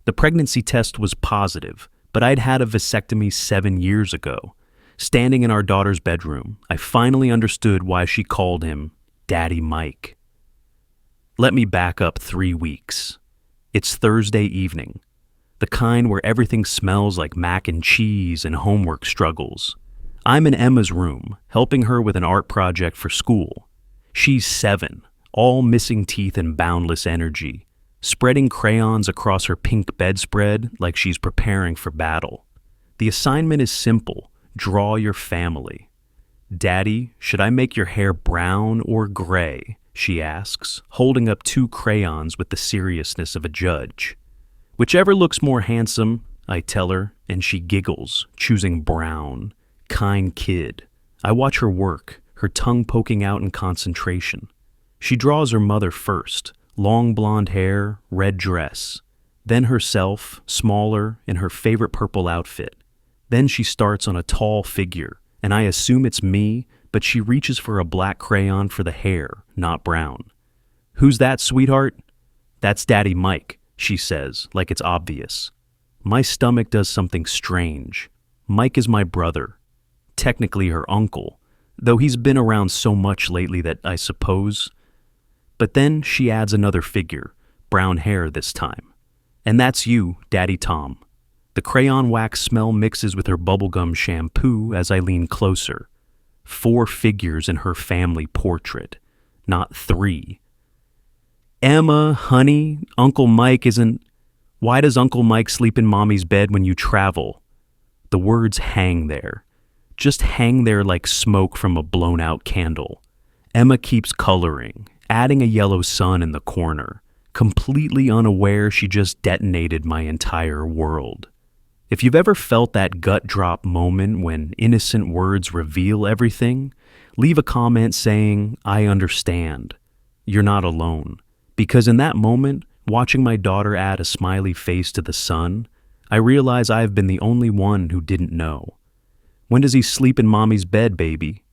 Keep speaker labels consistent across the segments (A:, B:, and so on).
A: The pregnancy test was positive, but I'd had a vasectomy 7 years ago. Standing in our daughter's bedroom, I finally understood why she called him Daddy Mike. Let me back up 3 weeks. It's Thursday evening, the kind where everything smells like mac and cheese and homework struggles. I'm in Emma's room, helping her with an art project for school. She's 7, all missing teeth and boundless energy, spreading crayons across her pink bedspread like she's preparing for battle. The assignment is simple: draw your family. Daddy, should I make your hair brown or gray? She asks, holding up 2 crayons with the seriousness of a judge. Whichever looks more handsome, I tell her, and she giggles, choosing brown. Kind kid. I watch her work, her tongue poking out in concentration. She draws her mother first, long blonde hair, red dress. Then herself, smaller, in her favorite purple outfit. Then she starts on a tall figure, and I assume it's me, but she reaches for a black crayon for the hair, not brown. Who's that, sweetheart? That's Daddy Mike, she says, like it's obvious. My stomach does something strange. Mike is my brother. Technically her uncle, though he's been around so much lately that I suppose. But then she adds another figure, brown hair this time. And that's you, Daddy Tom. The crayon wax smell mixes with her bubblegum shampoo as I lean closer. 4 figures in her family portrait, not 3. Emma, honey, Uncle Mike isn't... Why does Uncle Mike sleep in Mommy's bed when you travel? The words hang there. Just hang there like smoke from a blown-out candle. Emma keeps coloring, adding a yellow sun in the corner, completely unaware she just detonated my entire world. If you've ever felt that gut-drop moment when innocent words reveal everything, leave a comment saying, I understand. You're not alone. Because in that moment, watching my daughter add a smiley face to the sun, I realize I've been the only one who didn't know. When does he sleep in Mommy's bed, baby?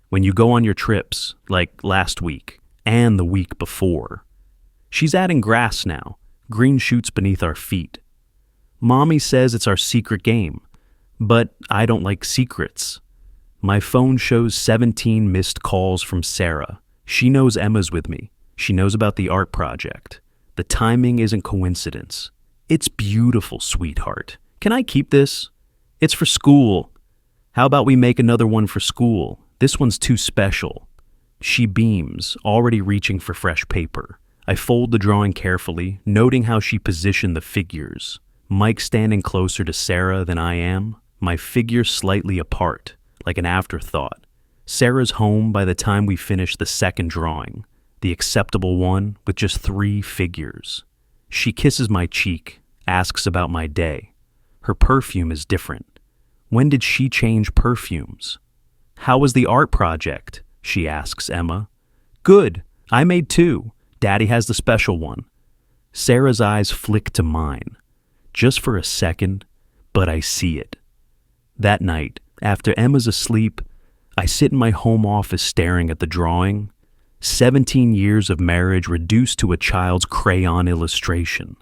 A: When you go on your trips, like last week, and the week before. She's adding grass now, green shoots beneath our feet. Mommy says it's our secret game, but I don't like secrets. My phone shows 17 missed calls from Sarah. She knows Emma's with me. She knows about the art project. The timing isn't coincidence. It's beautiful, sweetheart. Can I keep this? It's for school. How about we make another one for school? This one's too special. She beams, already reaching for fresh paper. I fold the drawing carefully, noting how she positioned the figures. Mike standing closer to Sarah than I am, my figure slightly apart, like an afterthought. Sarah's home by the time we finish the second drawing, the acceptable one with just 3 figures. She kisses my cheek, asks about my day. Her perfume is different. When did she change perfumes? How was the art project? She asks Emma. Good. I made 2. Daddy has the special one. Sarah's eyes flick to mine. Just for a second, but I see it. That night, after Emma's asleep, I sit in my home office staring at the drawing. 17 years of marriage reduced to a child's crayon illustration.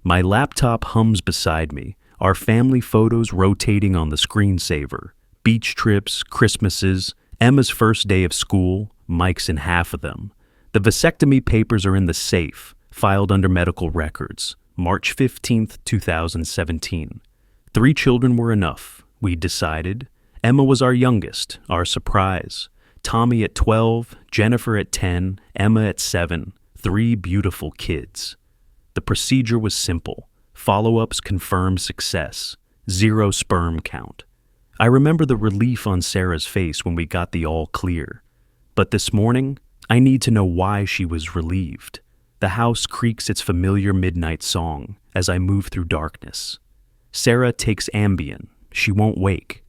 A: My laptop hums beside me, our family photos rotating on the screensaver. Beach trips, Christmases, Emma's first day of school, Mike's in half of them. The vasectomy papers are in the safe, filed under medical records. March 15th, 2017. 3 children were enough, we decided. Emma was our youngest, our surprise. Tommy at 12, Jennifer at 10, Emma at 7. 3 beautiful kids. The procedure was simple. Follow-ups confirmed success. 0 sperm count. I remember the relief on Sarah's face when we got the all clear. But this morning, I need to know why she was relieved. The house creaks its familiar midnight song as I move through darkness. Sarah takes Ambien. She won't wake.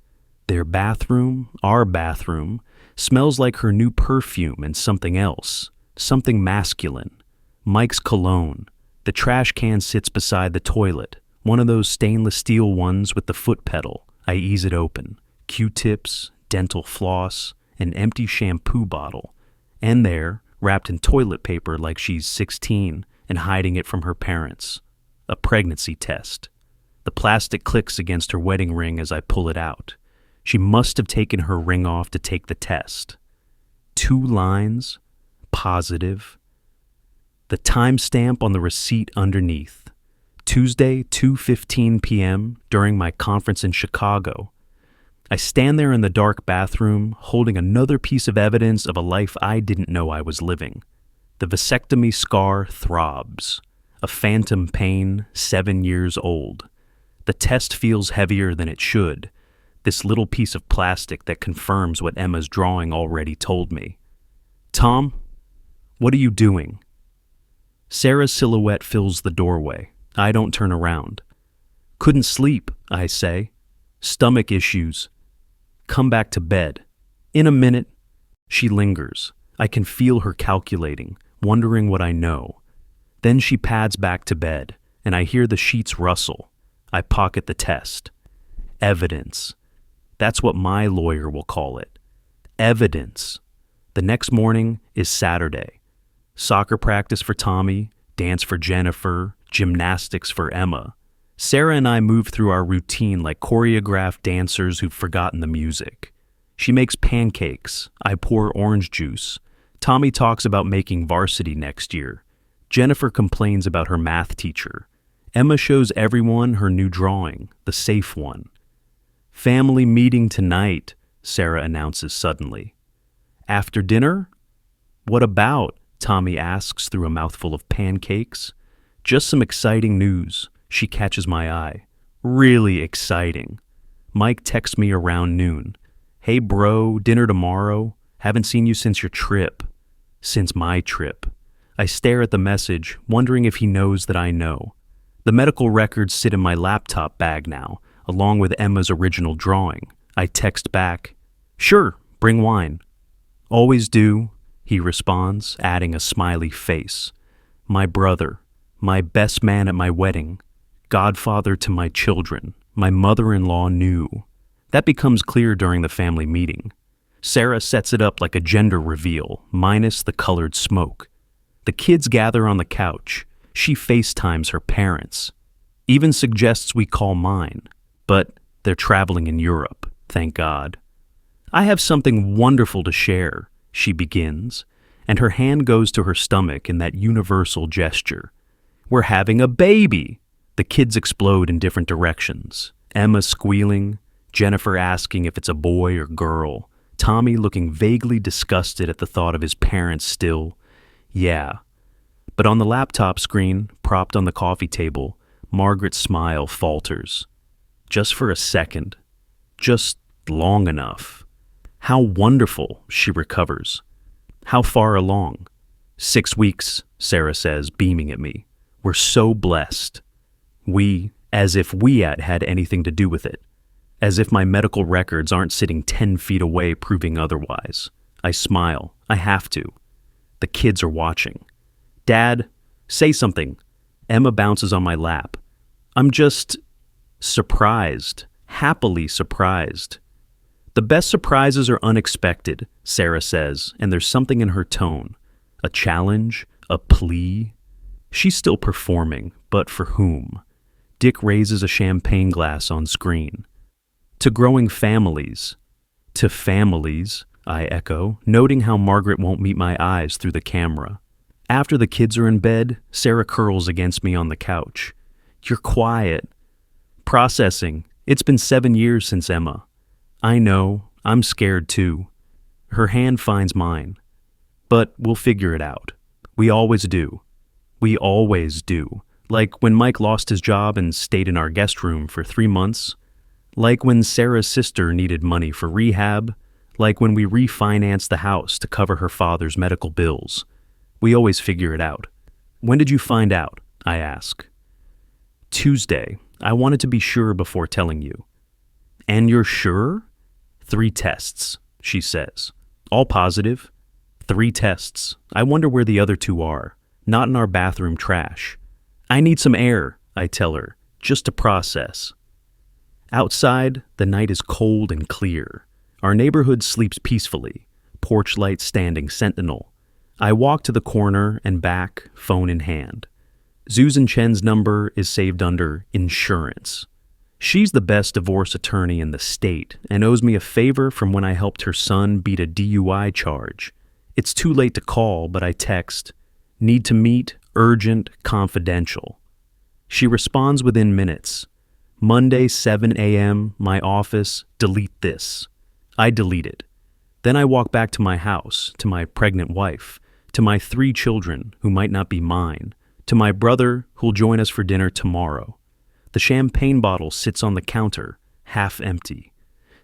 A: Their bathroom, our bathroom, smells like her new perfume and something else, something masculine. Mike's cologne. The trash can sits beside the toilet, one of those stainless steel ones with the foot pedal. I ease it open. Q-tips, dental floss, an empty shampoo bottle. And there, wrapped in toilet paper like she's 16 and hiding it from her parents, a pregnancy test. The plastic clicks against her wedding ring as I pull it out. She must have taken her ring off to take the test. 2 lines, positive. The timestamp on the receipt underneath. Tuesday, 2:15 p.m. during my conference in Chicago. I stand there in the dark bathroom, holding another piece of evidence of a life I didn't know I was living. The vasectomy scar throbs. A phantom pain, 7 years old. The test feels heavier than it should. This little piece of plastic that confirms what Emma's drawing already told me. Tom, what are you doing? Sarah's silhouette fills the doorway. I don't turn around. Couldn't sleep, I say. Stomach issues. Come back to bed. In a minute. She lingers. I can feel her calculating, wondering what I know. Then she pads back to bed, and I hear the sheets rustle. I pocket the test. Evidence. That's what my lawyer will call it. Evidence. The next morning is Saturday. Soccer practice for Tommy, dance for Jennifer, gymnastics for Emma. Sarah and I move through our routine like choreographed dancers who've forgotten the music. She makes pancakes. I pour orange juice. Tommy talks about making varsity next year. Jennifer complains about her math teacher. Emma shows everyone her new drawing, the safe one. Family meeting tonight, Sarah announces suddenly. After dinner? What about? Tommy asks through a mouthful of pancakes. Just some exciting news. She catches my eye. Really exciting. Mike texts me around noon. Hey bro, dinner tomorrow. Haven't seen you since your trip. Since my trip. I stare at the message, wondering if he knows that I know. The medical records sit in my laptop bag now, along with Emma's original drawing. I text back, "Sure, bring wine." "Always do," he responds, adding a smiley face. My brother, my best man at my wedding, godfather to my children, my mother-in-law knew. That becomes clear during the family meeting. Sarah sets it up like a gender reveal, minus the colored smoke. The kids gather on the couch. She FaceTimes her parents. Even suggests we call mine. But they're traveling in Europe, thank God. "I have something wonderful to share," she begins, and her hand goes to her stomach in that universal gesture. "We're having a baby!" The kids explode in different directions. Emma squealing, Jennifer asking if it's a boy or girl, Tommy looking vaguely disgusted at the thought of his parents still. Yeah. But on the laptop screen, propped on the coffee table, Margaret's smile falters. Just for a second. Just long enough. How wonderful, she recovers. How far along? 6 weeks, Sarah says, beaming at me. We're so blessed. We, as if we had anything to do with it. As if my medical records aren't sitting 10 feet away proving otherwise. I smile. I have to. The kids are watching. "Dad, say something." Emma bounces on my lap. I'm just surprised, happily surprised. The best surprises are unexpected, Sarah says, and there's something in her tone. A challenge, a plea. She's still performing, but for whom? Dick raises a champagne glass on screen. To growing families. To families, I echo, noting how Margaret won't meet my eyes through the camera. After the kids are in bed, Sarah curls against me on the couch. "You're quiet." "Processing. It's been 7 years since Emma." "I know. I'm scared too." Her hand finds mine. "But we'll figure it out. We always do. We always do. Like when Mike lost his job and stayed in our guest room for 3 months. Like when Sarah's sister needed money for rehab. Like when we refinanced the house to cover her father's medical bills. We always figure it out." "When did you find out?" I ask. "Tuesday. I wanted to be sure before telling you." "And you're sure?" 3 tests, she says. "All positive. 3 tests. I wonder where the other 2 are. Not in our bathroom trash." "I need some air," I tell her, "just to process." Outside, the night is cold and clear. Our neighborhood sleeps peacefully, porch light standing sentinel. I walk to the corner and back, phone in hand. Susan Chen's number is saved under insurance. She's the best divorce attorney in the state and owes me a favor from when I helped her son beat a DUI charge. It's too late to call, but I text, "Need to meet, urgent, confidential." She responds within minutes. "Monday, 7 a.m., my office, delete this." I delete it. Then I walk back to my house, to my pregnant wife, to my 3 children who might not be mine, to my brother who'll join us for dinner tomorrow. The champagne bottle sits on the counter, half empty.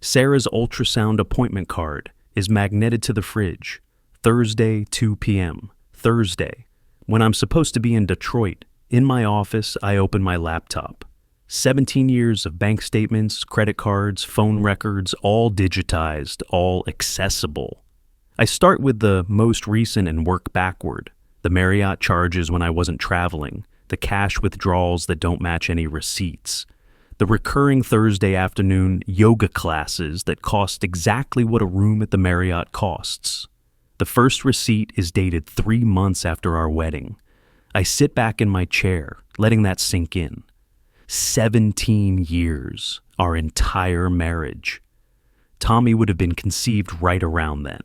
A: Sarah's ultrasound appointment card is magneted to the fridge. Thursday, 2 p.m. Thursday. When I'm supposed to be in Detroit, in my office, I open my laptop. 17 years of bank statements, credit cards, phone records, all digitized, all accessible. I start with the most recent and work backward. The Marriott charges when I wasn't traveling, the cash withdrawals that don't match any receipts, the recurring Thursday afternoon yoga classes that cost exactly what a room at the Marriott costs. The first receipt is dated 3 months after our wedding. I sit back in my chair, letting that sink in. 17 years, our entire marriage. Tommy would have been conceived right around then.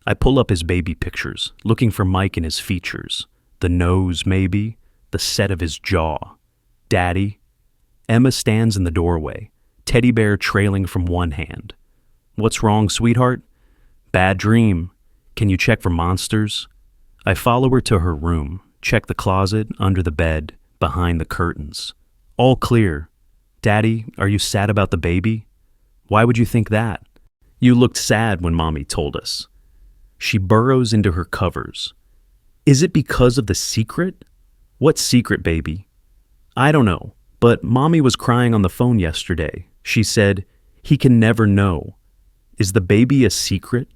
A: I pull up his baby pictures, looking for Mike in his features. The nose, maybe. The set of his jaw. Daddy. Emma stands in the doorway, teddy bear trailing from one hand. "What's wrong, sweetheart?" "Bad dream. Can you check for monsters?" I follow her to her room, check the closet, under the bed, behind the curtains. All clear. "Daddy, are you sad about the baby?" "Why would you think that?" "You looked sad when Mommy told us." She burrows into her covers. "Is it because of the secret?" "What secret, baby?" "I don't know, but Mommy was crying on the phone yesterday. She said, 'He can never know.' Is the baby a secret?"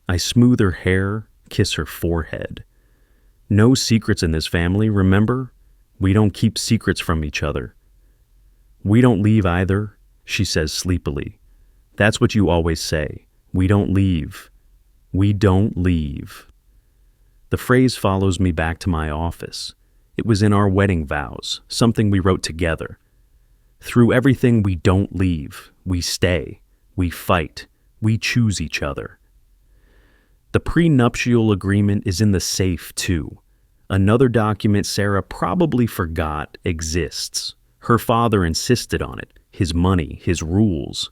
A: I smooth her hair, kiss her forehead. "No secrets in this family, remember? We don't keep secrets from each other." "We don't leave either," she says sleepily. "That's what you always say. We don't leave. We don't leave." The phrase follows me back to my office. It was in our wedding vows, something we wrote together. Through everything, we don't leave. We stay. We fight. We choose each other. The prenuptial agreement is in the safe, too. Another document Sarah probably forgot exists. Her father insisted on it, his money, his rules.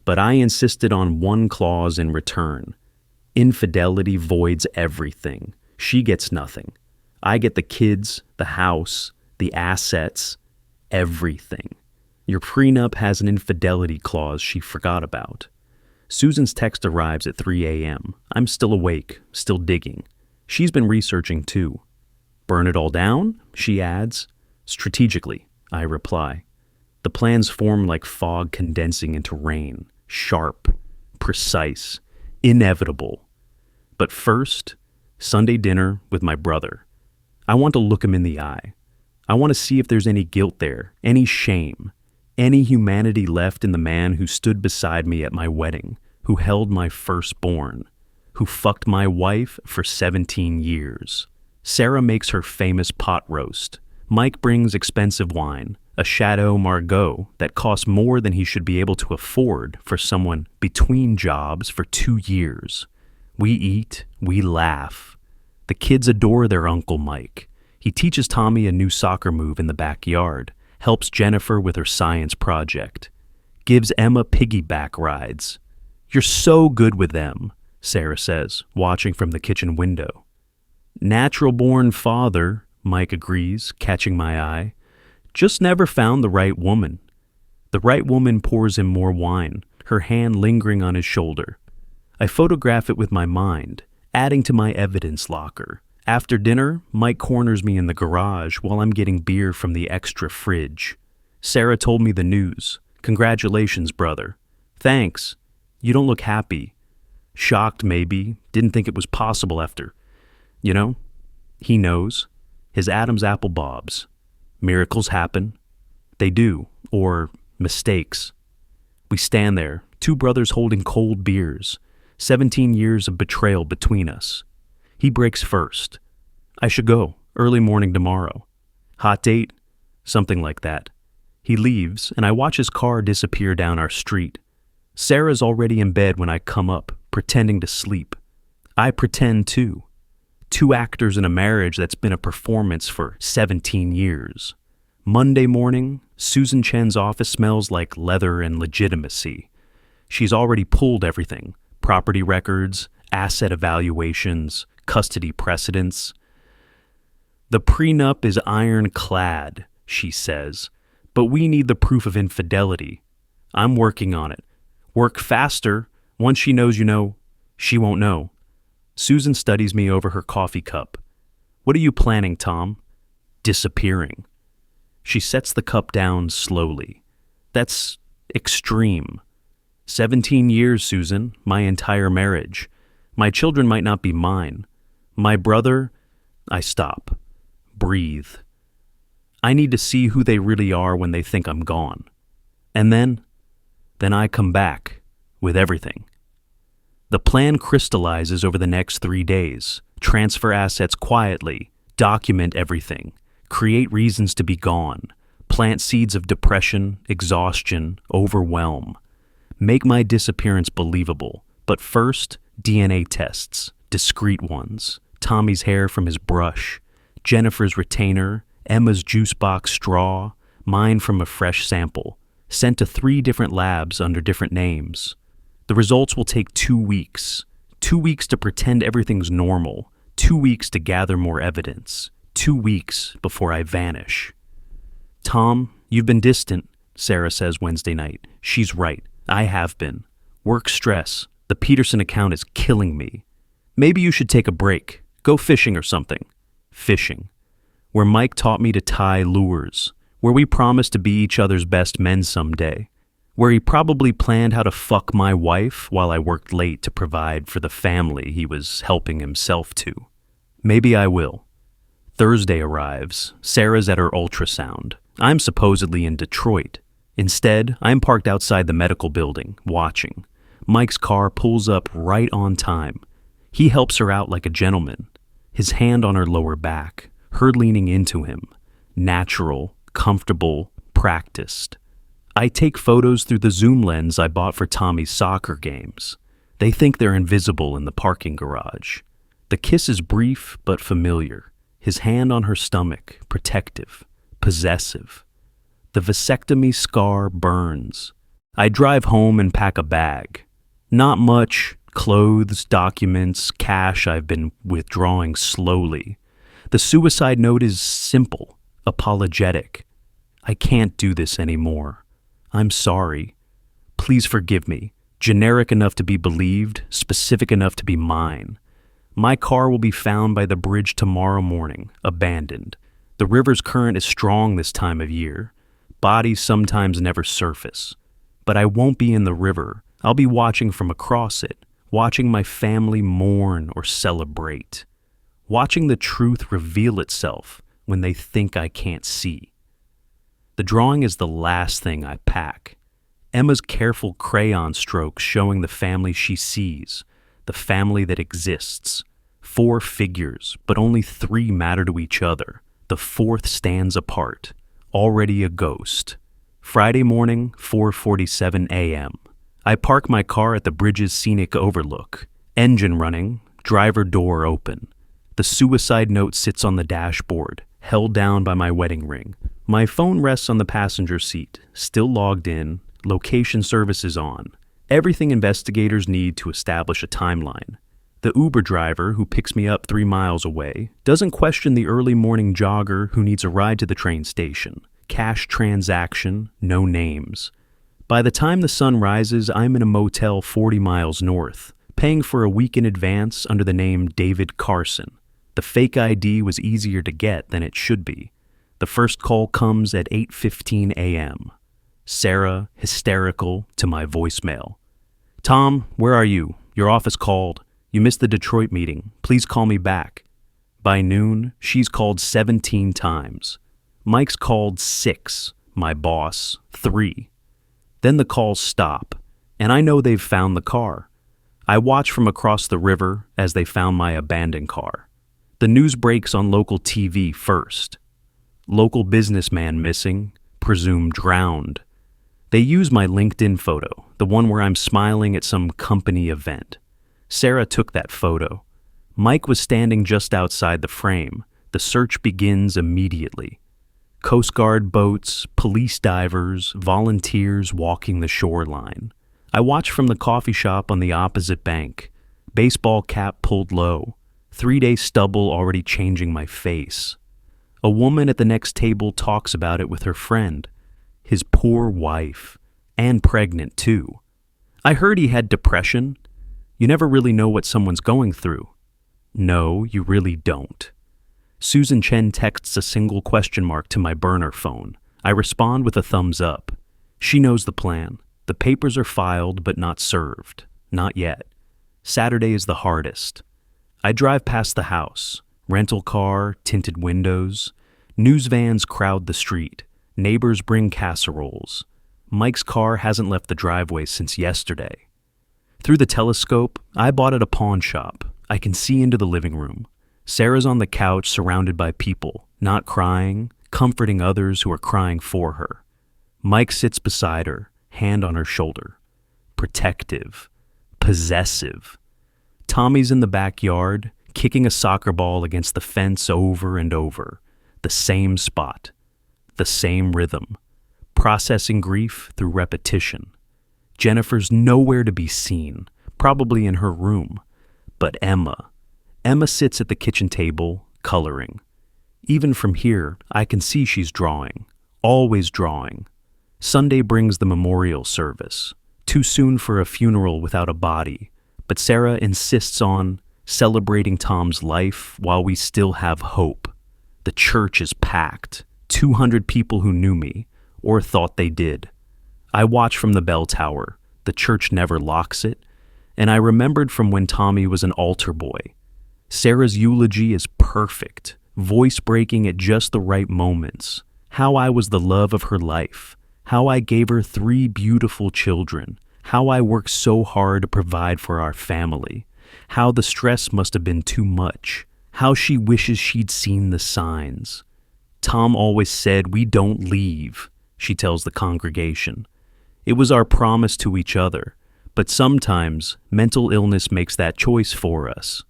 A: But I insisted on one clause in return. Infidelity voids everything. She gets nothing. I get the kids, the house, the assets, everything. Your prenup has an infidelity clause she forgot about. Susan's text arrives at 3 a.m. I'm still awake, still digging. She's been researching too. "Burn it all down?" she adds. "Strategically," I reply. The plans form like fog condensing into rain, sharp, precise, inevitable. But first, Sunday dinner with my brother. I want to look him in the eye. I want to see if there's any guilt there, any shame, any humanity left in the man who stood beside me at my wedding, who held my firstborn, who fucked my wife for 17 years. Sarah makes her famous pot roast. Mike brings expensive wine, a Chateau Margaux that costs more than he should be able to afford for someone between jobs for 2 years. We eat, we laugh. The kids adore their Uncle Mike. He teaches Tommy a new soccer move in the backyard, helps Jennifer with her science project, gives Emma piggyback rides. "You're so good with them," Sarah says, watching from the kitchen window. "Natural-born father," Mike agrees, catching my eye. "Just never found the right woman." The right woman pours him more wine, her hand lingering on his shoulder. I photograph it with my mind, adding to my evidence locker. After dinner, Mike corners me in the garage while I'm getting beer from the extra fridge. Sarah told me the news. "Congratulations, brother." "Thanks. You don't look happy." "Shocked, maybe. Didn't think it was possible after." You know, he knows. His Adam's apple bobs. Miracles happen. They do. Or mistakes. We stand there, 2 brothers holding cold beers. 17 years of betrayal between us. He breaks first. "I should go. Early morning tomorrow." Hot date? Something like that. He leaves, and I watch his car disappear down our street. Sarah's already in bed when I come up, pretending to sleep. I pretend too. Two actors in a marriage that's been a performance for 17 years. Monday morning, Susan Chen's office smells like leather and legitimacy. She's already pulled everything: property records, asset evaluations, custody precedents. The prenup is ironclad, she says, but we need the proof of infidelity. I'm working on it. Work faster. Once she knows you know, she won't know. Susan studies me over her coffee cup. What are you planning, Tom? Disappearing. She sets the cup down slowly. That's extreme. 17 years, Susan, my entire marriage. My children might not be mine. My brother... I stop. Breathe. I need to see who they really are when they think I'm gone. And then I come back with everything. The plan crystallizes over the next 3 days. Transfer assets quietly, document everything, create reasons to be gone, plant seeds of depression, exhaustion, overwhelm. Make my disappearance believable, but first, DNA tests, discreet ones, Tommy's hair from his brush, Jennifer's retainer, Emma's juice box straw, mine from a fresh sample, sent to 3 different labs under different names. The results will take 2 weeks. 2 weeks to pretend everything's normal. 2 weeks to gather more evidence. 2 weeks before I vanish. Tom, you've been distant, Sarah says Wednesday night. She's right. I have been. Work stress. The Peterson account is killing me. Maybe you should take a break. Go fishing or something. Fishing. Where Mike taught me to tie lures. Where we promised to be each other's best men someday. Where he probably planned how to fuck my wife while I worked late to provide for the family he was helping himself to. Maybe I will. Thursday arrives. Sarah's at her ultrasound. I'm supposedly in Detroit. Instead, I'm parked outside the medical building, watching. Mike's car pulls up right on time. He helps her out like a gentleman, his hand on her lower back, her leaning into him. Natural, comfortable, practiced. I take photos through the zoom lens I bought for Tommy's soccer games. They think they're invisible in the parking garage. The kiss is brief but familiar. His hand on her stomach, protective, possessive. The vasectomy scar burns. I drive home and pack a bag. Not much. Clothes, documents, cash I've been withdrawing slowly. The suicide note is simple, apologetic. I can't do this anymore. I'm sorry. Please forgive me. Generic enough to be believed, specific enough to be mine. My car will be found by the bridge tomorrow morning, abandoned. The river's current is strong this time of year. Bodies sometimes never surface. But I won't be in the river. I'll be watching from across it, watching my family mourn or celebrate, watching the truth reveal itself when they think I can't see. The drawing is the last thing I pack. Emma's careful crayon strokes showing the family she sees, the family that exists. 4 figures, but only 3 matter to each other. The 4th stands apart, already a ghost. Friday morning, 4:47 a.m. I park my car at the bridge's scenic overlook. Engine running, driver door open. The suicide note sits on the dashboard, held down by my wedding ring. My phone rests on the passenger seat, still logged in, location services on. Everything investigators need to establish a timeline. The Uber driver who picks me up 3 miles away doesn't question the early morning jogger who needs a ride to the train station. Cash transaction, no names. By the time the sun rises, I'm in a motel 40 miles north, paying for a week in advance under the name David Carson. The fake ID was easier to get than it should be. The first call comes at 8:15 a.m. Sarah, hysterical, to my voicemail. Tom, where are you? Your office called. You missed the Detroit meeting. Please call me back. By noon, she's called 17 times. Mike's called 6, my boss 3. Then the calls stop, and I know they've found the car. I watch from across the river as they found my abandoned car. The news breaks on local TV first. Local businessman missing, presumed drowned. They use my LinkedIn photo, the one where I'm smiling at some company event. Sarah took that photo. Mike was standing just outside the frame. The search begins immediately. Coast Guard boats, police divers, volunteers walking the shoreline. I watch from the coffee shop on the opposite bank. Baseball cap pulled low. 3-day stubble already changing my face. A woman at the next table talks about it with her friend. His poor wife. And pregnant, too. I heard he had depression. You never really know what someone's going through. No, you really don't. Susan Chen texts a single question mark to my burner phone. I respond with a thumbs up. She knows the plan. The papers are filed but not served. Not yet. Saturday is the hardest. I drive past the house. Rental car, tinted windows. News vans crowd the street. Neighbors bring casseroles. Mike's car hasn't left the driveway since yesterday. Through the telescope, I bought at a pawn shop. I can see into the living room. Sarah's on the couch surrounded by people, not crying, comforting others who are crying for her. Mike sits beside her, hand on her shoulder. Protective. Possessive. Tommy's in the backyard, kicking a soccer ball against the fence over and over. The same spot. The same rhythm. Processing grief through repetition. Jennifer's nowhere to be seen, probably in her room. But Emma sits at the kitchen table, coloring. Even from here, I can see she's drawing. Always drawing. Sunday brings the memorial service. Too soon for a funeral without a body. But Sarah insists on celebrating Tom's life while we still have hope. The church is packed. 200 people who knew me, or thought they did. I watch from the bell tower. The church never locks it. And I remembered from when Tommy was an altar boy. Sarah's eulogy is perfect, voice breaking at just the right moments. How I was the love of her life. How I gave her 3 beautiful children. How I worked so hard to provide for our family. How the stress must have been too much. How she wishes she'd seen the signs. Tom always said, "We don't leave," she tells the congregation. It was our promise to each other, but sometimes mental illness makes that choice for us.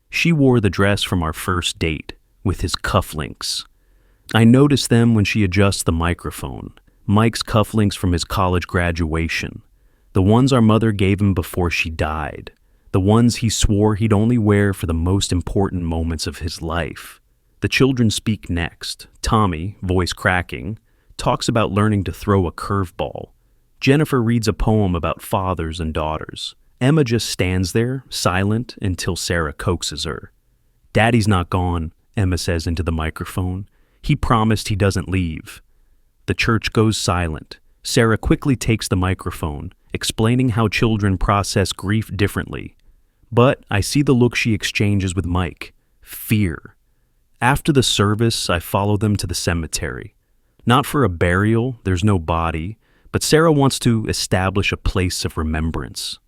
A: She wore the dress from our first date, with his cufflinks. I notice them when she adjusts the microphone. Mike's cufflinks from his college graduation. The ones our mother gave him before she died. The ones he swore he'd only wear for the most important moments of his life. The children speak next. Tommy, voice cracking, talks about learning to throw a curveball. Jennifer reads a poem about fathers and daughters. Emma just stands there, silent, until Sarah coaxes her. "Daddy's not gone," Emma says into the microphone. "He promised he doesn't leave." The church goes silent. Sarah quickly takes the microphone, explaining how children process grief differently. But I see the look she exchanges with Mike. Fear. After the service, I follow them to the cemetery. Not for a burial, there's no body, but Sarah wants to establish a place of remembrance.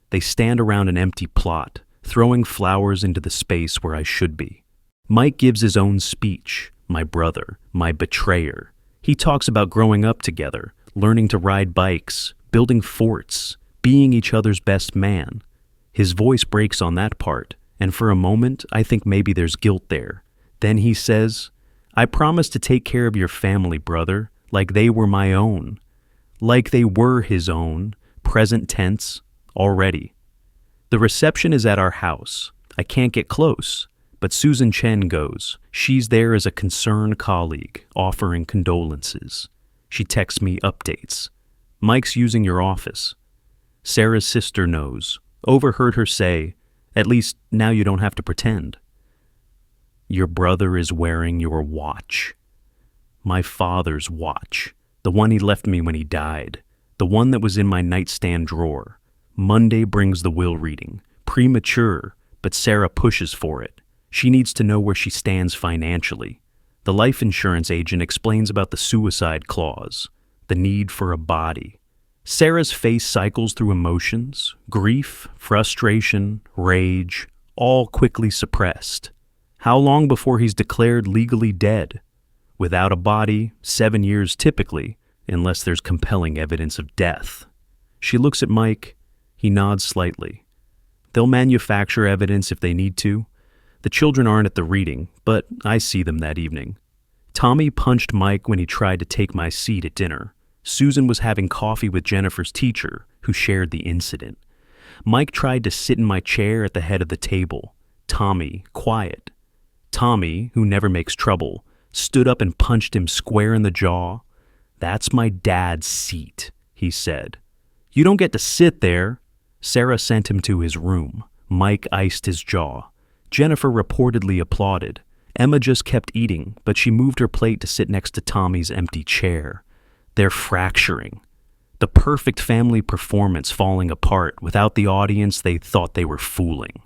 A: They stand around an empty plot, throwing flowers into the space where I should be. Mike gives his own speech, my brother, my betrayer. He talks about growing up together, learning to ride bikes, building forts, being each other's best man. His voice breaks on that part, and for a moment, I think maybe there's guilt there. Then he says, "I promise to take care of your family, brother, like they were my own." Like they were his own, present tense, already. The reception is at our house. I can't get close, but Susan Chen goes. She's there as a concerned colleague, offering condolences. She texts me updates. "Mike's using your office." Sarah's sister knows. Overheard her say, "At least now you don't have to pretend." "Your brother is wearing your watch." My father's watch. The one he left me when he died. The one that was in my nightstand drawer. Monday brings the will reading. Premature, but Sarah pushes for it. She needs to know where she stands financially. The life insurance agent explains about the suicide clause, the need for a body. Sarah's face cycles through emotions, grief, frustration, rage, all quickly suppressed. How long before he's declared legally dead? Without a body, 7 years typically, unless there's compelling evidence of death. She looks at Mike. He nods slightly. They'll manufacture evidence if they need to. The children aren't at the reading, but I see them that evening. Tommy punched Mike when he tried to take my seat at dinner. Susan was having coffee with Jennifer's teacher, who shared the incident. Mike tried to sit in my chair at the head of the table. Tommy, quiet. Tommy, who never makes trouble, stood up and punched him square in the jaw. "That's my dad's seat," he said. "You don't get to sit there." Sarah sent him to his room. Mike iced his jaw. Jennifer reportedly applauded. Emma just kept eating, but she moved her plate to sit next to Tommy's empty chair. They're fracturing. The perfect family performance falling apart without the audience they thought they were fooling.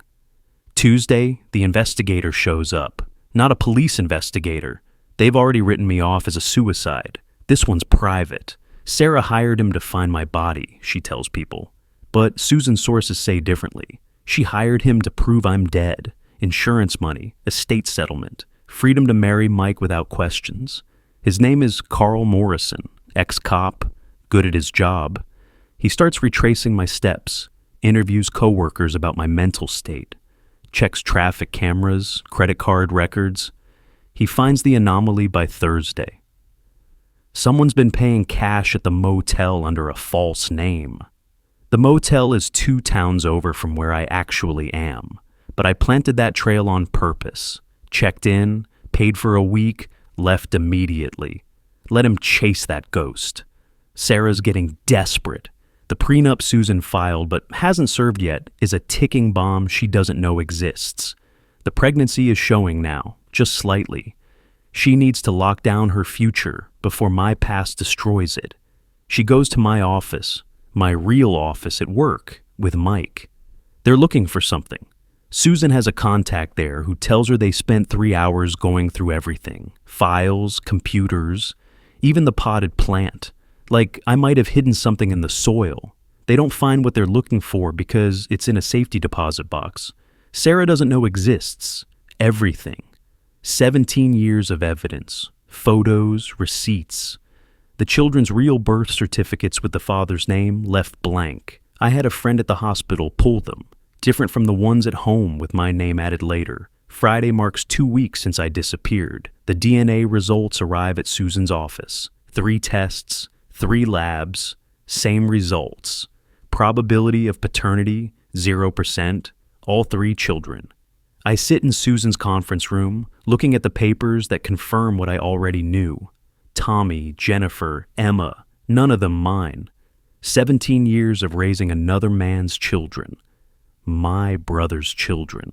A: Tuesday, the investigator shows up. Not a police investigator. They've already written me off as a suicide. This one's private. Sarah hired him to find my body, she tells people. But Susan's sources say differently. She hired him to prove I'm dead. Insurance money, estate settlement, freedom to marry Mike without questions. His name is Carl Morrison, ex-cop, good at his job. He starts retracing my steps, interviews coworkers about my mental state, checks traffic cameras, credit card records. He finds the anomaly by Thursday. Someone's been paying cash at the motel under a false name. The motel is 2 towns over from where I actually am, but I planted that trail on purpose. Checked in, paid for a week, left immediately. Let him chase that ghost. Sarah's getting desperate. The prenup Susan filed but hasn't served yet is a ticking bomb she doesn't know exists. The pregnancy is showing now, just slightly. She needs to lock down her future before my past destroys it. She goes to my office, my real office at work, with Mike. They're looking for something. Susan has a contact there who tells her they spent 3 hours going through everything. Files, computers, even the potted plant. Like I might have hidden something in the soil. They don't find what they're looking for because it's in a safety deposit box. Sarah doesn't know exists. Everything. 17 years of evidence. Photos, receipts. The children's real birth certificates with the father's name left blank. I had a friend at the hospital pull them. Different from the ones at home with my name added later. Friday marks 2 weeks since I disappeared. The DNA results arrive at Susan's office. 3 tests, 3 labs, same results. Probability of paternity, 0%, all 3 children. I sit in Susan's conference room, looking at the papers that confirm what I already knew. Tommy, Jennifer, Emma, none of them mine. 17 years of raising another man's children. My brother's children.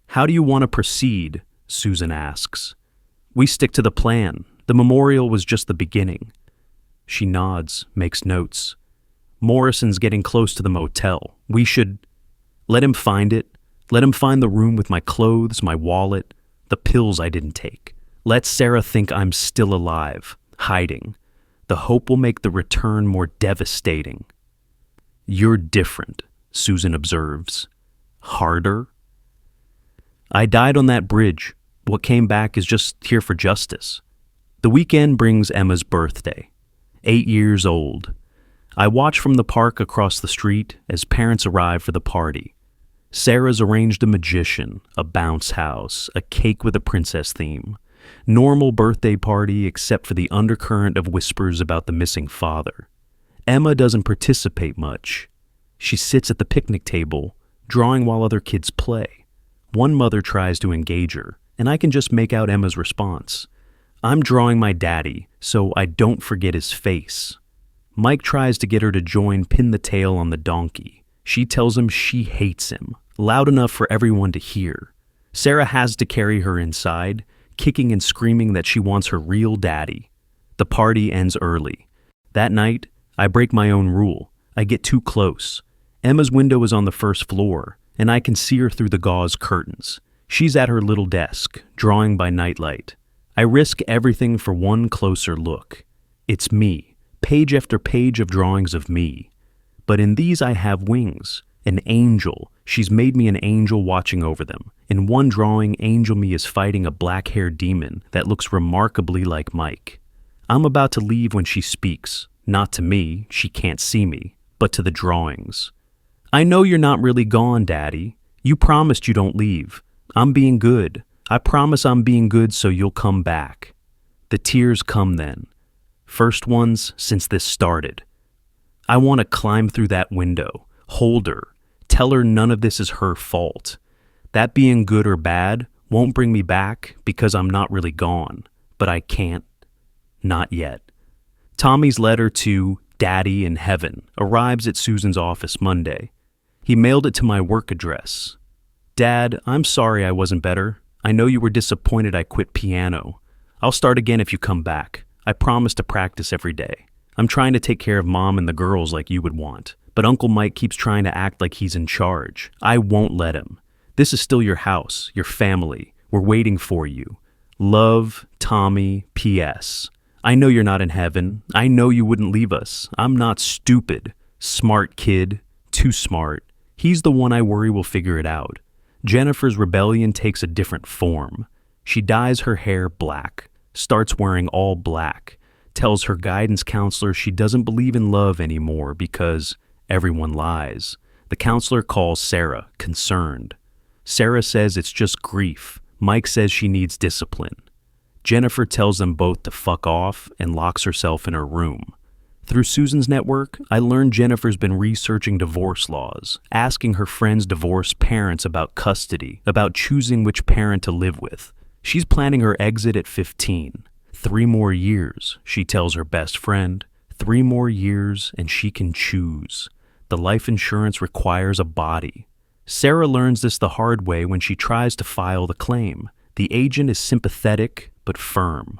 A: "How do you want to proceed?" Susan asks. "We stick to the plan. The memorial was just the beginning." She nods, makes notes. "Morrison's getting close to the motel. We should let him find it. Let him find the room with my clothes, my wallet, the pills I didn't take. Let Sarah think I'm still alive, hiding. The hope will make the return more devastating." "You're different," Susan observes. "Harder?" "I died on that bridge. What came back is just here for justice." The weekend brings Emma's birthday. 8 years old. I watch from the park across the street as parents arrive for the party. Sarah's arranged a magician, a bounce house, a cake with a princess theme. Normal birthday party except for the undercurrent of whispers about the missing father. Emma doesn't participate much. She sits at the picnic table, drawing while other kids play. One mother tries to engage her, and I can just make out Emma's response. I'm drawing my daddy, so I don't forget his face. Mike tries to get her to join pin the tail on the donkey. She tells him she hates him, loud enough for everyone to hear. Sarah has to carry her inside, kicking and screaming that she wants her real daddy. The party ends early. That night, I break my own rule. I get too close. Emma's window is on the first floor, and I can see her through the gauze curtains. She's at her little desk, drawing by nightlight. I risk everything for one closer look. It's me, page after page of drawings of me. But in these I have wings, An angel. She's made me an angel watching over them. In one drawing, Angel Me is fighting a black-haired demon that looks remarkably like Mike. I'm about to leave when she speaks. Not to me, she can't see me, but to the drawings. I know you're not really gone, Daddy. You promised you don't leave. I'm being good. I promise I'm being good so you'll come back. The tears come then. First ones since this started. I want to climb through that window, hold her, tell her none of this is her fault. That being good or bad won't bring me back because I'm not really gone, but I can't. Not yet. Tommy's letter to Daddy in Heaven arrives at Susan's office Monday. He mailed it to my work address. Dad, I'm sorry I wasn't better. I know you were disappointed I quit piano. I'll start again if you come back. I promise to practice every day. I'm trying to take care of Mom and the girls like you would want, but Uncle Mike keeps trying to act like he's in charge. I won't let him. This is still your house, your family. We're waiting for you. Love, Tommy, P.S. I know you're not in heaven. I know you wouldn't leave us. I'm not stupid. Smart kid. Too smart. He's the one I worry will figure it out. Jennifer's rebellion takes a different form. She dyes her hair black, starts wearing all black, tells her guidance counselor she doesn't believe in love anymore because everyone lies. The counselor calls Sarah, concerned. Sarah says it's just grief. Mike says she needs discipline. Jennifer tells them both to fuck off and locks herself in her room. Through Susan's network, I learned Jennifer's been researching divorce laws, asking her friends' divorced parents about custody, about choosing which parent to live with. She's planning her exit at 15. 3 more years, she tells her best friend. 3 more years and she can choose. The life insurance requires a body. Sarah learns this the hard way when she tries to file the claim. The agent is sympathetic but firm.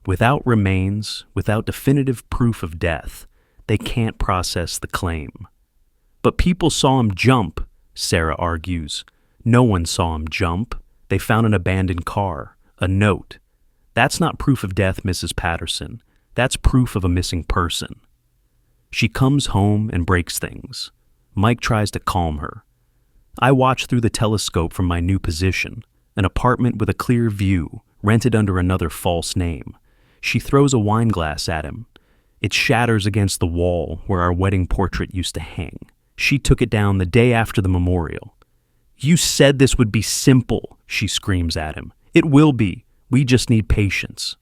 A: Without remains, without definitive proof of death, they can't process the claim. But people saw him jump, Sarah argues. No one saw him jump. They found an abandoned car, a note. That's not proof of death, Mrs. Patterson. That's proof of a missing person. She comes home and breaks things. Mike tries to calm her. I watch through the telescope from my new position, an apartment with a clear view, rented under another false name. She throws a wine glass at him. It shatters against the wall where our wedding portrait used to hang. She took it down the day after the memorial. You said this would be simple, she screams at him. It will be. We just need patience.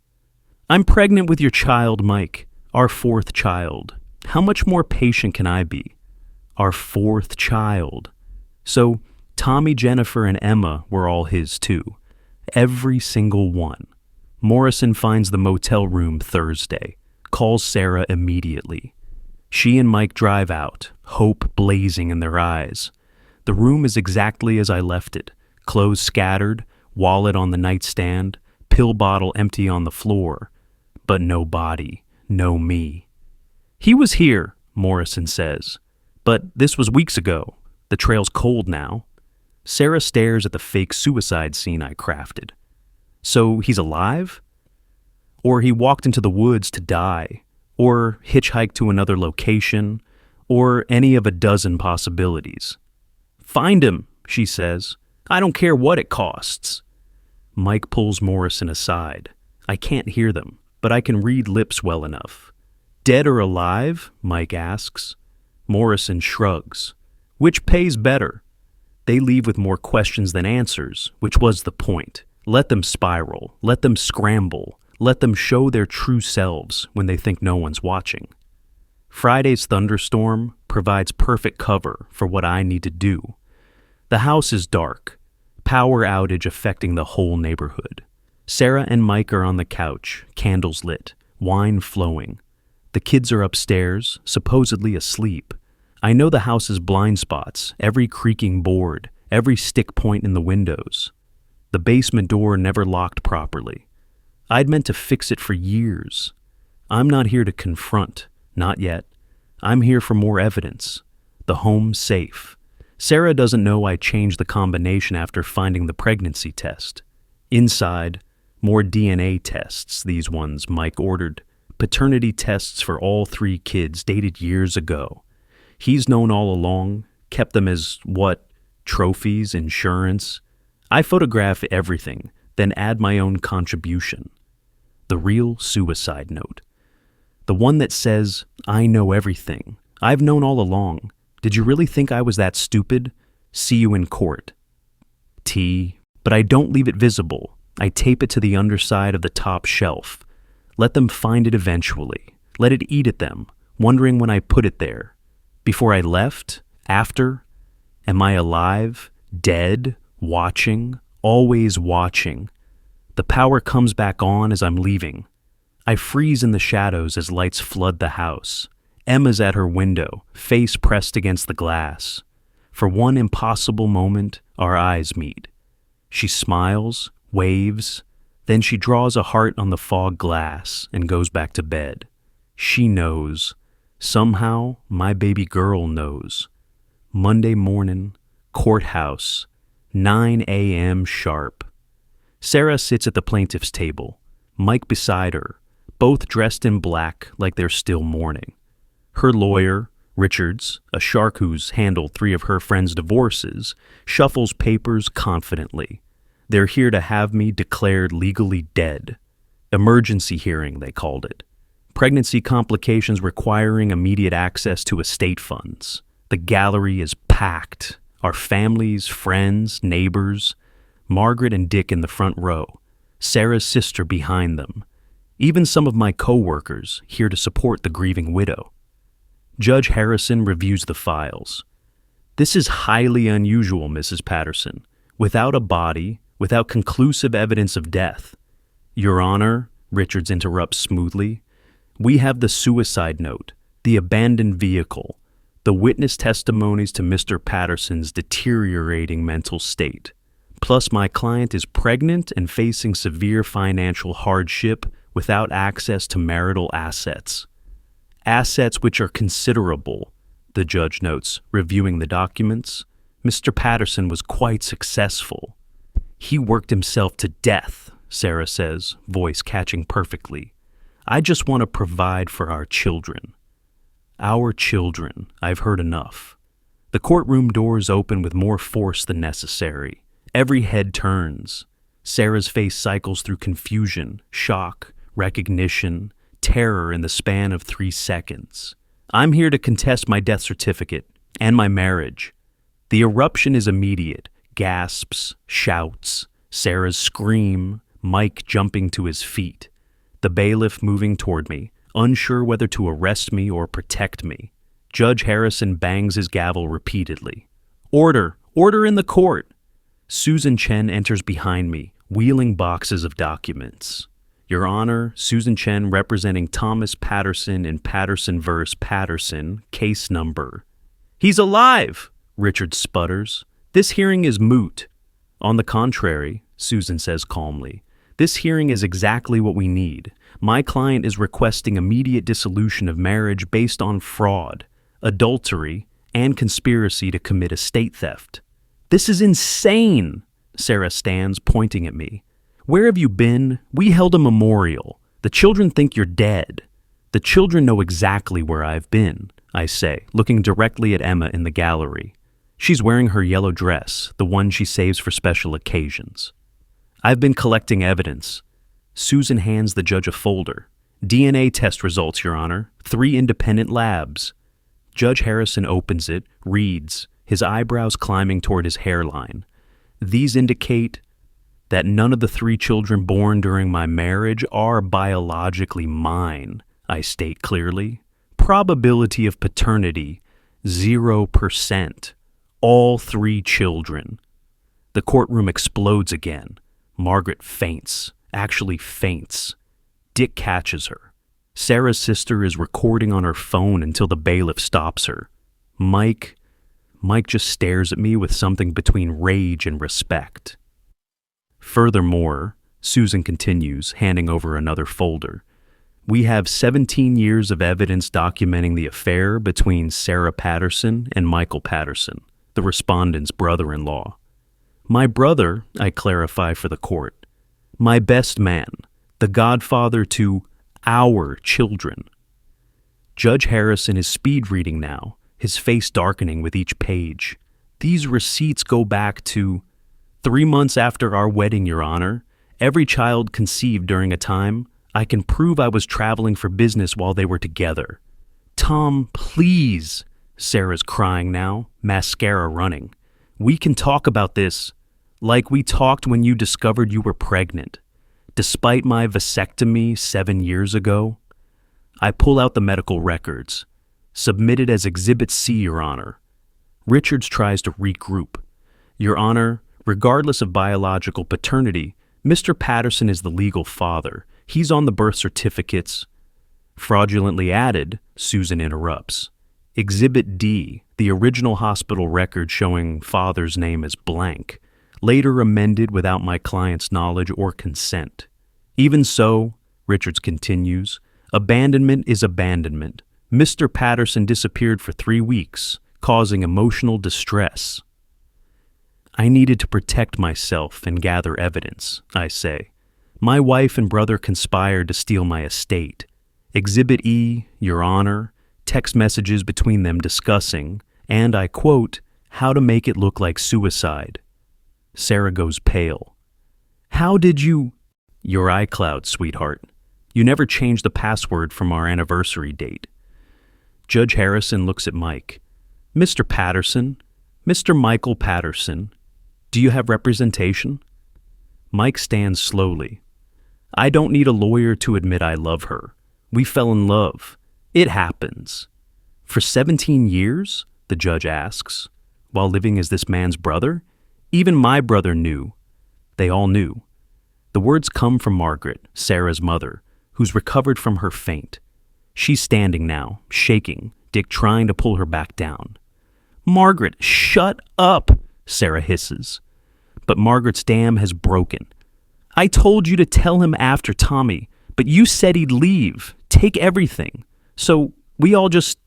A: I'm pregnant with your child, Mike, our 4th child. How much more patient can I be? Our 4th child. So Tommy, Jennifer, and Emma were all his too. Every single one. Morrison finds the motel room Thursday, calls Sarah immediately. She and Mike drive out, hope blazing in their eyes. The room is exactly as I left it, clothes scattered, wallet on the nightstand, pill bottle empty on the floor. But no body, no me. He was here, Morrison says. But this was weeks ago. The trail's cold now. Sarah stares at the fake suicide scene I crafted. So he's alive? Or he walked into the woods to die? Or hitchhiked to another location? Or any of a dozen possibilities? Find him, she says. I don't care what it costs. Mike pulls Morrison aside. I can't hear them, but I can read lips well enough. Dead or alive? Mike asks. Morrison shrugs. Which pays better? They leave with more questions than answers, which was the point. Let them spiral. Let them scramble. Let them show their true selves when they think no one's watching. Friday's thunderstorm provides perfect cover for what I need to do. The house is dark. Power outage affecting the whole neighborhood. Sarah and Mike are on the couch, candles lit, wine flowing. The kids are upstairs, supposedly asleep. I know the house's blind spots, every creaking board, every stick point in the windows. The basement door never locked properly. I'd meant to fix it for years. I'm not here to confront, not yet. I'm here for more evidence. The home's safe. Sarah doesn't know I changed the combination after finding the pregnancy test. Inside, more DNA tests, these ones Mike ordered. Paternity tests for all 3 kids dated years ago. He's known all along, Kept them as what? Trophies, insurance? I photograph everything, then add my own contribution. The real suicide note. The one that says, I know everything. I've known all along. Did you really think I was that stupid? See you in court. T. But I don't leave it visible. I tape it to the underside of the top shelf. Let them find it eventually. Let it eat at them, wondering when I put it there. Before I left? After? Am I alive? Dead? Watching? Always watching? The power comes back on as I'm leaving. I freeze in the shadows as lights flood the house. Emma's at her window, face pressed against the glass. For one impossible moment, our eyes meet. She smiles, waves, then she draws a heart on the fog glass and goes back to bed. She knows. Somehow, my baby girl knows. Monday morning, courthouse, 9 a.m. sharp. Sarah sits at the plaintiff's table, Mike beside her, both dressed in black like they're still mourning. Her lawyer, Richards, a shark who's handled 3 of her friends' divorces, shuffles papers confidently. They're here to have me declared legally dead. Emergency hearing, they called it. Pregnancy complications requiring immediate access to estate funds. The gallery is packed. Our families, friends, neighbors. Margaret and Dick in the front row. Sarah's sister behind them. Even some of my co-workers here to support the grieving widow. Judge Harrison reviews the files. This is highly unusual, Mrs. Patterson. Without a body, without conclusive evidence of death. Your Honor, Richards interrupts smoothly, we have the suicide note, the abandoned vehicle, the witness testimonies to Mr. Patterson's deteriorating mental state. Plus, my client is pregnant and facing severe financial hardship without access to marital assets. Assets which are considerable, the judge notes, reviewing the documents. Mr. Patterson was quite successful. He worked himself to death, Sarah says, voice catching perfectly. I just want to provide for our children. Our children, I've heard enough. The courtroom doors open with more force than necessary. Every head turns. Sarah's face cycles through confusion, shock, recognition, terror in the span of 3 seconds. I'm here to contest my death certificate and my marriage. The eruption is immediate. Gasps, shouts, Sarah's scream, Mike jumping to his feet. The bailiff moving toward me, unsure whether to arrest me or protect me. Judge Harrison bangs his gavel repeatedly. Order! Order in the court! Susan Chen enters behind me, wheeling boxes of documents. Your Honor, Susan Chen representing Thomas Patterson in Patterson v. Patterson, case number. He's alive! Richard sputters. This hearing is moot. On the contrary, Susan says calmly, this hearing is exactly what we need. My client is requesting immediate dissolution of marriage based on fraud, adultery, and conspiracy to commit estate theft. This is insane, Sarah stands, pointing at me. Where have you been? We held a memorial. The children think you're dead. The children know exactly where I've been, I say, looking directly at Emma in the gallery. She's wearing her yellow dress, the one she saves for special occasions. I've been collecting evidence. Susan hands the judge a folder. DNA test results, Your Honor. 3 independent labs. Judge Harrison opens it, reads, his eyebrows climbing toward his hairline. These indicate that none of the 3 children born during my marriage are biologically mine, I state clearly. Probability of paternity, 0%. All 3 children. The courtroom explodes again. Margaret faints, actually faints. Dick catches her. Sarah's sister is recording on her phone until the bailiff stops her. Mike just stares at me with something between rage and respect. Furthermore, Susan continues, handing over another folder. We have 17 years of evidence documenting the affair between Sarah Patterson and Michael Patterson, the respondent's brother-in-law. My brother, I clarify for the court. My best man, the godfather to our children. Judge Harrison is speed reading now, his face darkening with each page. "These receipts go back to 3 months after our wedding, Your Honor. Every child conceived during a time. I can prove I was traveling for business while they were together." "Tom, please," Sarah's crying now, mascara running. "We can talk about this like we talked when you discovered you were pregnant. Despite my vasectomy 7 years ago." I pull out the medical records. "Submitted as Exhibit C, Your Honor." Richards tries to regroup. "Your Honor, regardless of biological paternity, Mr. Patterson is the legal father. He's on the birth certificates." "Fraudulently added," Susan interrupts. "Exhibit D, the original hospital record showing father's name as blank, later amended without my client's knowledge or consent. Even so," Richards continues, "abandonment is abandonment. Mr. Patterson disappeared for 3 weeks, causing emotional distress." "I needed to protect myself and gather evidence," I say. "My wife and brother conspired to steal my estate. Exhibit E, Your Honor, text messages between them discussing, and I quote, how to make it look like suicide." Sarah goes pale. "How did you—" "Your iCloud, sweetheart. You never changed the password from our anniversary date." Judge Harrison looks at Mike. "Mr. Patterson, Mr. Michael Patterson, do you have representation?" Mike stands slowly. "I don't need a lawyer to admit I love her. We fell in love. It happens." "For 17 years?" the judge asks. "While living as this man's brother? Even my brother knew." They all knew. The words come from Margaret, Sarah's mother, who's recovered from her faint. She's standing now, shaking, Dick trying to pull her back down. "Margaret, shut up," Sarah hisses. But Margaret's dam has broken. "I told you to tell him after Tommy, but you said he'd leave, take everything. So we all just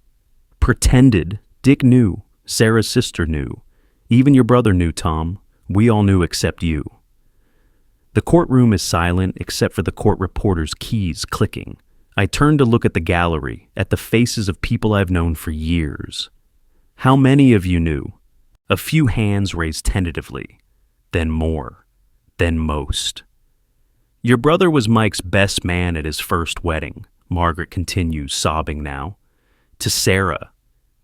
A: pretended." "Dick knew. Sarah's sister knew. Even your brother knew, Tom. We all knew except you." The courtroom is silent except for the court reporter's keys clicking. I turn to look at the gallery, at the faces of people I've known for years. "How many of you knew?" A few hands raised tentatively. Then more. Then most. "Your brother was Mike's best man at his first wedding," Margaret continues, sobbing now. "To Sarah.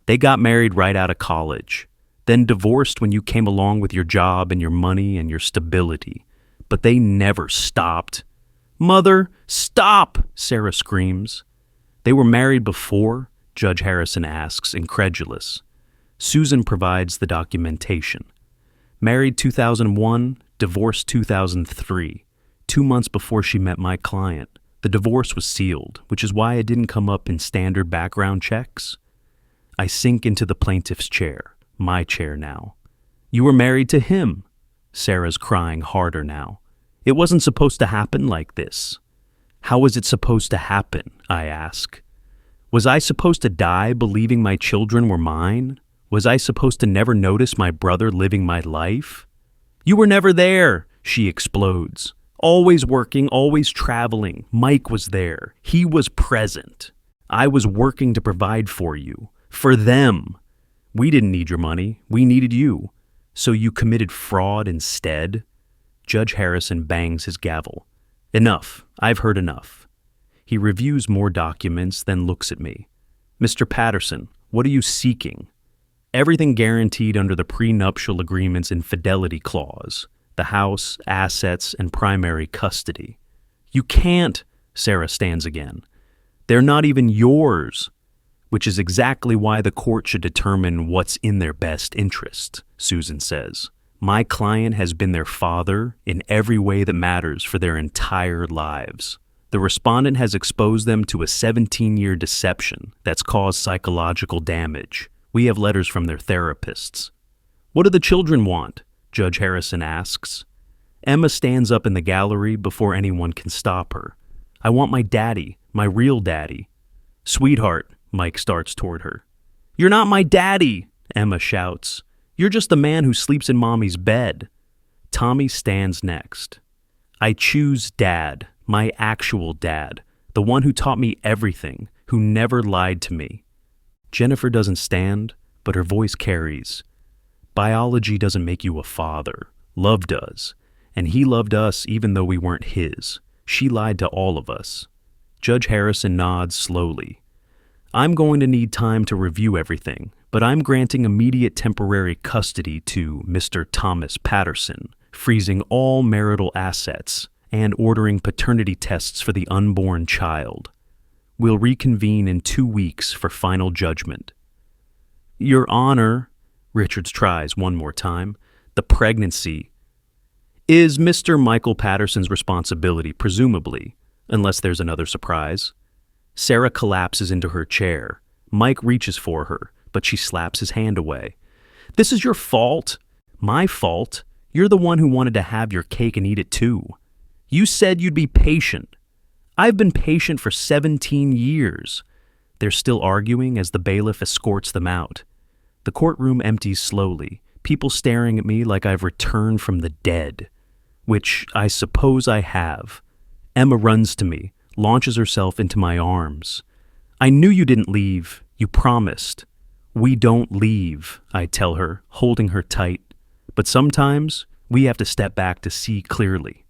A: They got married right out of college, then divorced when you came along with your job and your money and your stability. But they never stopped." "Mother, stop!" Sarah screams. "They were married before?" Judge Harrison asks, incredulous. Susan provides the documentation. "Married 2001, divorced 2003, 2 months before she met my client. The divorce was sealed, which is why it didn't come up in standard background checks." I sink into the plaintiff's chair, my chair now. "You were married to him." Sarah's crying harder now. "It wasn't supposed to happen like this." "How was it supposed to happen?" I ask. "Was I supposed to die believing my children were mine? Was I supposed to never notice my brother living my life?" "You were never there," she explodes. "Always working, always traveling. Mike was there. He was present. I was working to provide for you. For them. We didn't need your money. We needed you. So you committed fraud instead?" Judge Harrison bangs his gavel. "Enough. I've heard enough." He reviews more documents, then looks at me. "Mr. Patterson, what are you seeking?" "Everything guaranteed under the prenuptial agreement's infidelity clause. The house, assets, and primary custody." "You can't," Sarah stands again. "They're not even yours." "Which is exactly why the court should determine what's in their best interest," Susan says. "My client has been their father in every way that matters for their entire lives. The respondent has exposed them to a 17-year deception that's caused psychological damage. We have letters from their therapists." "What do the children want?" Judge Harrison asks. Emma stands up in the gallery before anyone can stop her. "I want my daddy, my real daddy." "Sweetheart," Mike starts toward her. "You're not my daddy," Emma shouts. "You're just the man who sleeps in mommy's bed." Tommy stands next. "I choose dad, my actual dad, the one who taught me everything, who never lied to me." Jennifer doesn't stand, but her voice carries. Biology doesn't make you a father. Love does. And he loved us even though we weren't his. She lied to all of us. Judge Harrison nods slowly. I'm going to need time to review everything, but I'm granting immediate temporary custody to Mr. Thomas Patterson, freezing all marital assets, and ordering paternity tests for the unborn child. We'll reconvene in 2 weeks for final judgment. Your Honor, Richards tries one more time, the pregnancy is Mr. Michael Patterson's responsibility, presumably, unless there's another surprise. Sarah collapses into her chair. Mike reaches for her, but she slaps his hand away. This is your fault. My fault. You're the one who wanted to have your cake and eat it too. You said you'd be patient. I've been patient for 17 years. They're still arguing as the bailiff escorts them out. The courtroom empties slowly, people staring at me like I've returned from the dead. Which I suppose I have. Emma runs to me, launches herself into my arms. I knew you didn't leave. You promised. We don't leave, I tell her, holding her tight. But sometimes we have to step back to see clearly.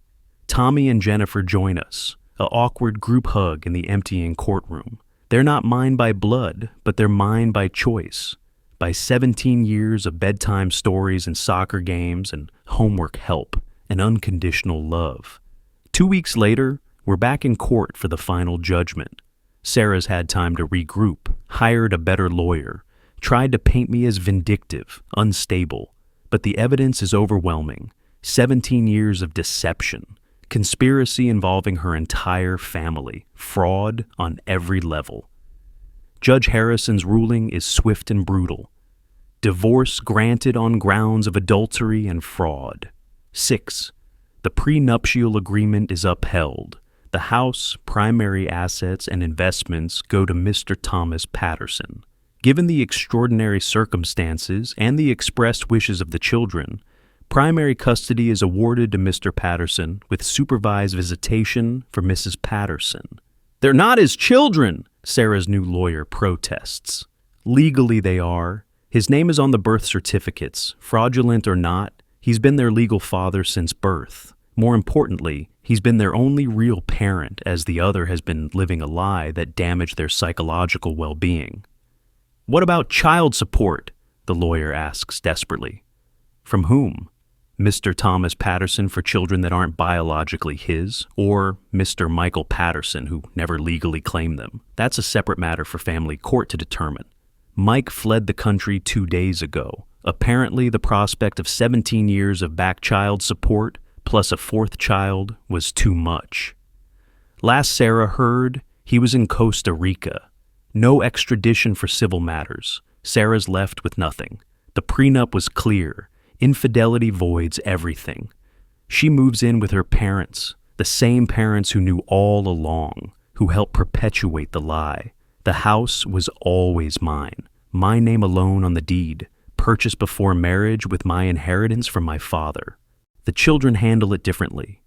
A: Tommy and Jennifer join us, an awkward group hug in the emptying courtroom. They're not mine by blood, but they're mine by choice. By 17 years of bedtime stories and soccer games and homework help and unconditional love. 2 weeks later, we're back in court for the final judgment. Sarah's had time to regroup, hired a better lawyer, tried to paint me as vindictive, unstable. But the evidence is overwhelming. 17 years of deception, conspiracy involving her entire family, fraud on every level. Judge Harrison's ruling is swift and brutal. Divorce granted on grounds of adultery and fraud. 6. The prenuptial agreement is upheld. The house, primary assets, and investments go to Mr. Thomas Patterson. Given the extraordinary circumstances and the expressed wishes of the children, primary custody is awarded to Mr. Patterson with supervised visitation for Mrs. Patterson. They're not his children, Sarah's new lawyer protests. Legally they are. His name is on the birth certificates. Fraudulent or not, he's been their legal father since birth. More importantly, he's been their only real parent, as the other has been living a lie that damaged their psychological well-being. What about child support? The lawyer asks desperately. From whom? Mr. Thomas Patterson for children that aren't biologically his, or Mr. Michael Patterson who never legally claimed them? That's a separate matter for family court to determine. Mike fled the country 2 days ago. Apparently, the prospect of 17 years of back child support plus a 4th child was too much. Last Sarah heard, he was in Costa Rica. No extradition for civil matters. Sarah's left with nothing. The prenup was clear. Infidelity voids everything. She moves in with her parents, the same parents who knew all along, who helped perpetuate the lie. The house was always mine. My name alone on the deed, purchased before marriage with my inheritance from my father. The children handle it differently.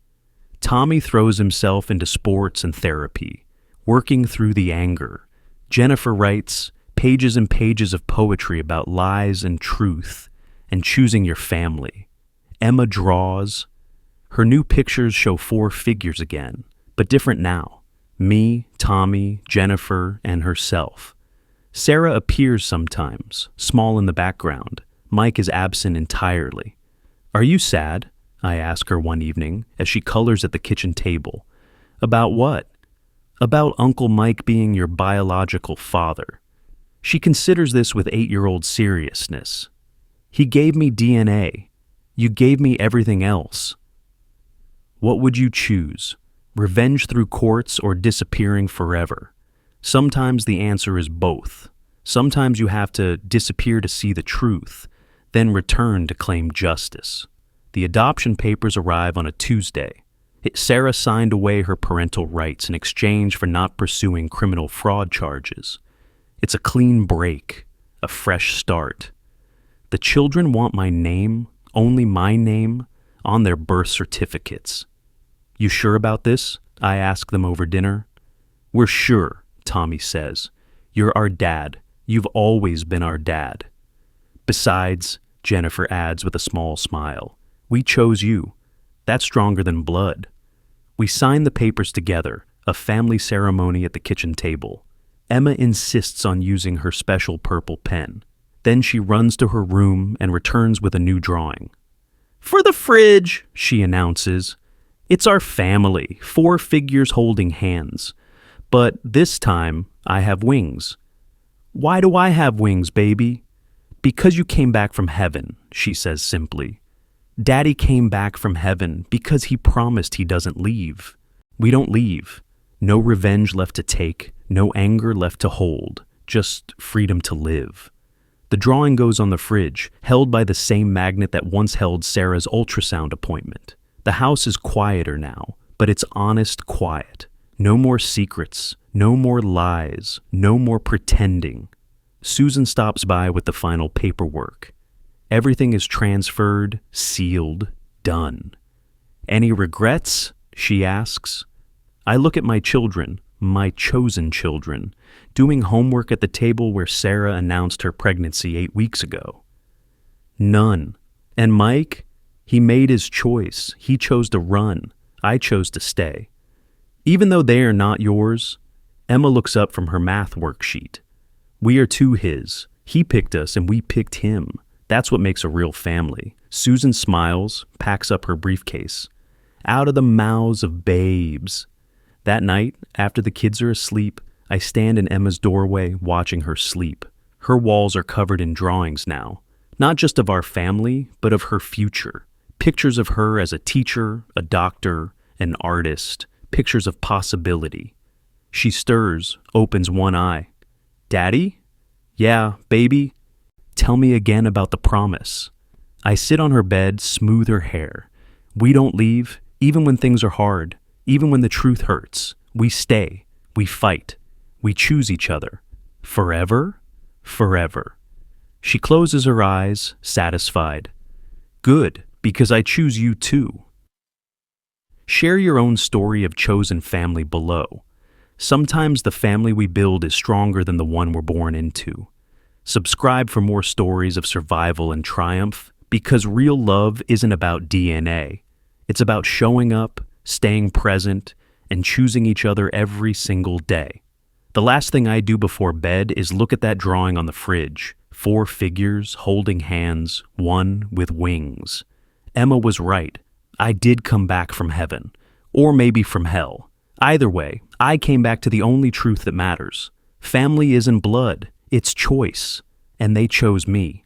A: Tommy throws himself into sports and therapy, working through the anger. Jennifer writes pages and pages of poetry about lies and truth and choosing your family. Emma draws. Her new pictures show 4 figures again, but different now. Me, Tommy, Jennifer, and herself. Sarah appears sometimes, small in the background. Mike is absent entirely. Are you sad? I ask her one evening as she colors at the kitchen table. About what? About Uncle Mike being your biological father. She considers this with 8-year-old seriousness. He gave me DNA. You gave me everything else. What would you choose? Revenge through courts or disappearing forever? Sometimes the answer is both. Sometimes you have to disappear to see the truth, then return to claim justice. The adoption papers arrive on a Tuesday. Sarah signed away her parental rights in exchange for not pursuing criminal fraud charges. It's a clean break, a fresh start. The children want my name, only my name, on their birth certificates. You sure about this? I ask them over dinner. We're sure, Tommy says. You're our dad. You've always been our dad. Besides, Jennifer adds with a small smile, we chose you. That's stronger than blood. We sign the papers together, a family ceremony at the kitchen table. Emma insists on using her special purple pen. Then she runs to her room and returns with a new drawing. For the fridge, she announces. It's our family, 4 figures holding hands. But this time, I have wings. Why do I have wings, baby? Because you came back from heaven, she says simply. Daddy came back from heaven because he promised he doesn't leave. We don't leave. No revenge left to take, no anger left to hold, just freedom to live. The drawing goes on the fridge, held by the same magnet that once held Sarah's ultrasound appointment. The house is quieter now, but it's honest quiet. No more secrets, no more lies, no more pretending. Susan stops by with the final paperwork. Everything is transferred, sealed, done. Any regrets? She asks. I look at my children, my chosen children, doing homework at the table where Sarah announced her pregnancy 8 weeks ago. None. And Mike? He made his choice. He chose to run. I chose to stay. Even though they are not yours, Emma looks up from her math worksheet. We are 2 his. He picked us and we picked him. That's what makes a real family. Susan smiles, packs up her briefcase. Out of the mouths of babes. That night, after the kids are asleep, I stand in Emma's doorway watching her sleep. Her walls are covered in drawings now, not just of our family, but of her future. Pictures of her as a teacher, a doctor, an artist, pictures of possibility. She stirs, opens one eye. Daddy? Yeah, baby? Tell me again about the promise. I sit on her bed, smooth her hair. We don't leave, even when things are hard, even when the truth hurts. We stay, we fight, we choose each other. Forever? Forever. She closes her eyes, satisfied. Good, because I choose you too. Share your own story of chosen family below. Sometimes the family we build is stronger than the one we're born into. Subscribe for more stories of survival and triumph, because real love isn't about DNA. It's about showing up, staying present, and choosing each other every single day. The last thing I do before bed is look at that drawing on the fridge. 4 figures holding hands, one with wings. Emma was right. I did come back from heaven, or maybe from hell. Either way, I came back to the only truth that matters. Family isn't blood, it's choice, and they chose me.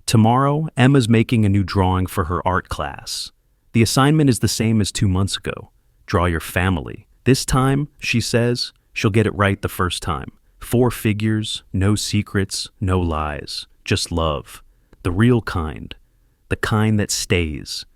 A: Tomorrow, Emma's making a new drawing for her art class. The assignment is the same as 2 months ago. Draw your family. This time, she says, she'll get it right the first time. 4 figures, no secrets, no lies, just love. The real kind. The kind that stays.